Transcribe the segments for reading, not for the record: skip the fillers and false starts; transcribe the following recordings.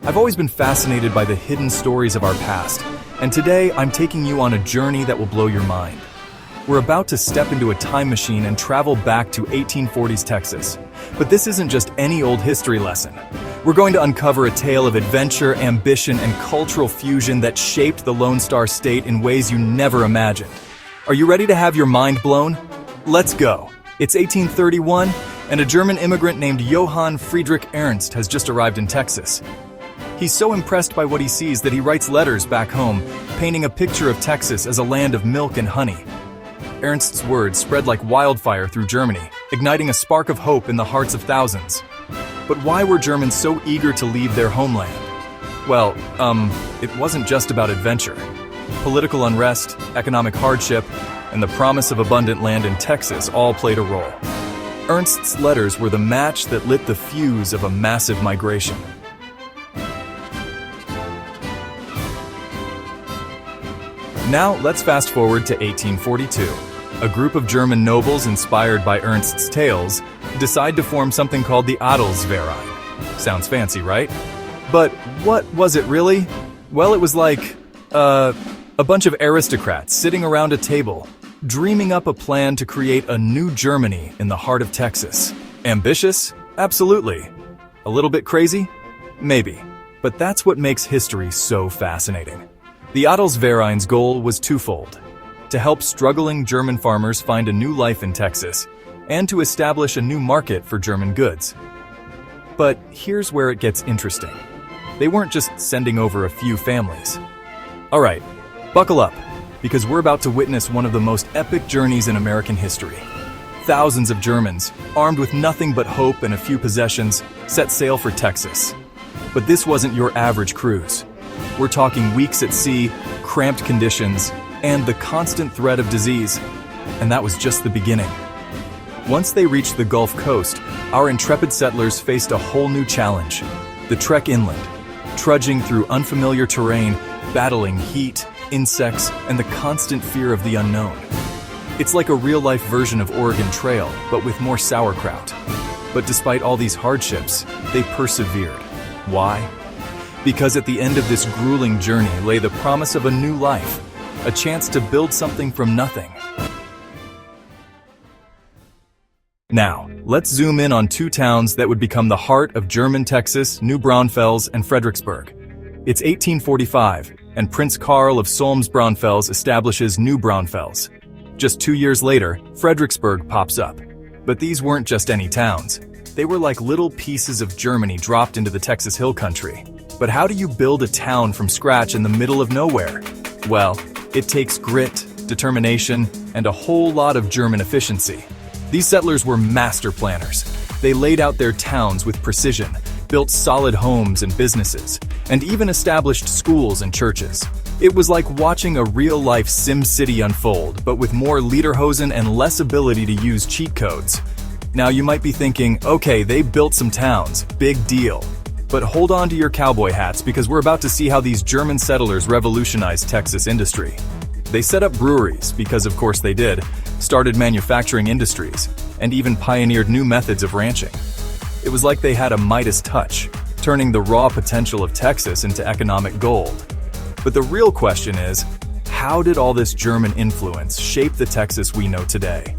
I've always been fascinated by the hidden stories of our past, and today I'm taking you on a journey that will blow your mind. We're about to step into a time machine and travel back to 1840s Texas. But this isn't just any old history lesson. We're going to uncover a tale of adventure, ambition, and cultural fusion that shaped the Lone Star State in ways you never imagined. Are you ready to have your mind blown? Let's go. It's 1831, and a German immigrant named Johann Friedrich Ernst has just arrived in Texas. He's so impressed by what he sees that he writes letters back home, painting a picture of Texas as a land of milk and honey. Ernst's words spread like wildfire through Germany, igniting a spark of hope in the hearts of thousands. But why were Germans so eager to leave their homeland? Well, it wasn't just about adventure. Political unrest, economic hardship, and the promise of abundant land in Texas all played a role. Ernst's letters were the match that lit the fuse of a massive migration. Now, let's fast forward to 1842. A group of German nobles inspired by Ernst's tales decide to form something called the Adelsverein. Sounds fancy, right? But what was it really? Well, it was like, a bunch of aristocrats sitting around a table, dreaming up a plan to create a new Germany in the heart of Texas. Ambitious? Absolutely. A little bit crazy? Maybe. But that's what makes history so fascinating. The Adelsverein's goal was twofold: to help struggling German farmers find a new life in Texas, and to establish a new market for German goods. But here's where it gets interesting. They weren't just sending over a few families. All right, buckle up, because we're about to witness one of the most epic journeys in American history. Thousands of Germans, armed with nothing but hope and a few possessions, set sail for Texas. But this wasn't your average cruise. We're talking weeks at sea, cramped conditions, and the constant threat of disease. And that was just the beginning. Once they reached the Gulf Coast, our intrepid settlers faced a whole new challenge: the trek inland, trudging through unfamiliar terrain, battling heat, insects, and the constant fear of the unknown. It's like a real-life version of Oregon Trail, but with more sauerkraut. But despite all these hardships, they persevered. Why? Because at the end of this grueling journey lay the promise of a new life, a chance to build something from nothing. Now, let's zoom in on two towns that would become the heart of German Texas: New Braunfels and Fredericksburg. It's 1845, and Prince Karl of Solms-Braunfels establishes New Braunfels. Just 2 years later, Fredericksburg pops up. But these weren't just any towns. They were like little pieces of Germany dropped into the Texas Hill Country. But how do you build a town from scratch in the middle of nowhere? Well, it takes grit, determination, and a whole lot of German efficiency. These settlers were master planners. They laid out their towns with precision, built solid homes and businesses, and even established schools and churches. It was like watching a real-life Sim City unfold, but with more lederhosen and less ability to use cheat codes. Now you might be thinking, okay, they built some towns, big deal. But hold on to your cowboy hats, because we're about to see how these German settlers revolutionized Texas industry. They set up breweries, because of course they did, started manufacturing industries, and even pioneered new methods of ranching. It was like they had a Midas touch, turning the raw potential of Texas into economic gold. But the real question is, how did all this German influence shape the Texas we know today?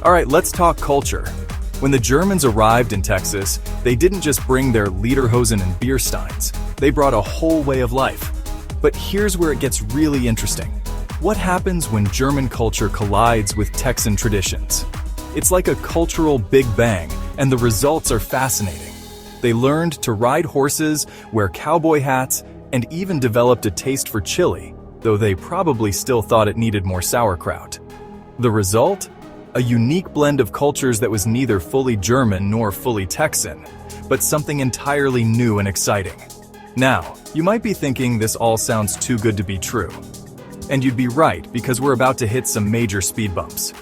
All right, let's talk culture. When the Germans arrived in Texas, they didn't just bring their lederhosen and beer steins. They brought a whole way of life. But here's where it gets really interesting. What happens when German culture collides with Texan traditions? It's like a cultural Big Bang, and the results are fascinating. They learned to ride horses, wear cowboy hats, and even developed a taste for chili, though they probably still thought it needed more sauerkraut. The result? A unique blend of cultures that was neither fully German nor fully Texan, but something entirely new and exciting. Now, you might be thinking this all sounds too good to be true. And you'd be right, because we're about to hit some major speed bumps.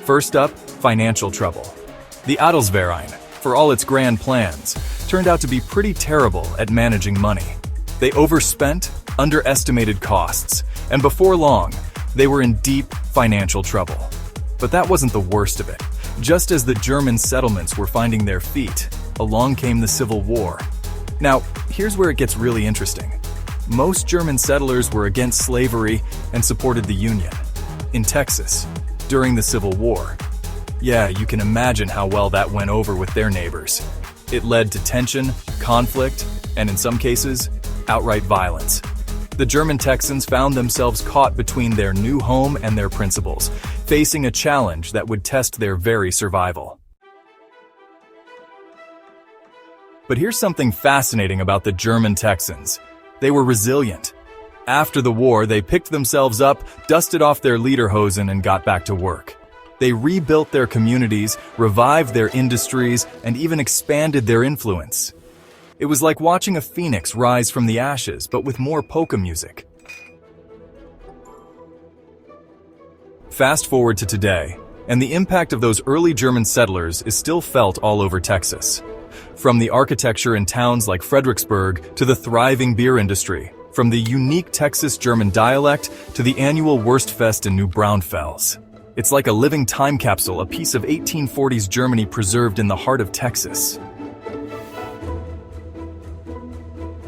First up, financial trouble. The Adelsverein, for all its grand plans, turned out to be pretty terrible at managing money. They overspent, underestimated costs, and before long, they were in deep financial trouble. But that wasn't the worst of it. Just as the German settlements were finding their feet, along came the Civil War. Now, here's where it gets really interesting. Most German settlers were against slavery and supported the Union. In Texas, during the Civil War. Yeah, you can imagine how well that went over with their neighbors. It led to tension, conflict, and in some cases, outright violence. The German Texans found themselves caught between their new home and their principles, facing a challenge that would test their very survival. But here's something fascinating about the German Texans. They were resilient. After the war, they picked themselves up, dusted off their lederhosen, and got back to work. They rebuilt their communities, revived their industries, and even expanded their influence. It was like watching a phoenix rise from the ashes, but with more polka music. Fast forward to today, and the impact of those early German settlers is still felt all over Texas. From the architecture in towns like Fredericksburg to the thriving beer industry, from the unique Texas German dialect to the annual Wurstfest in New Braunfels. It's like a living time capsule, a piece of 1840s Germany preserved in the heart of Texas.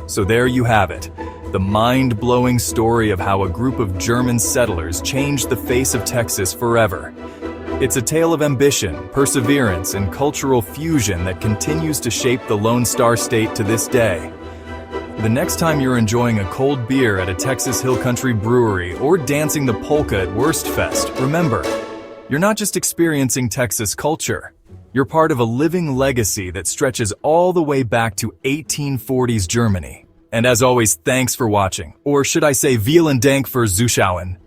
So there you have it, the mind-blowing story of how a group of German settlers changed the face of Texas forever. It's a tale of ambition, perseverance, and cultural fusion that continues to shape the Lone Star State to this day. The next time you're enjoying a cold beer at a Texas Hill Country brewery or dancing the polka at Wurstfest, remember, you're not just experiencing Texas culture. You're part of a living legacy that stretches all the way back to 1840s Germany. And as always, thanks for watching. Or should I say vielen Dank für Zuschauen.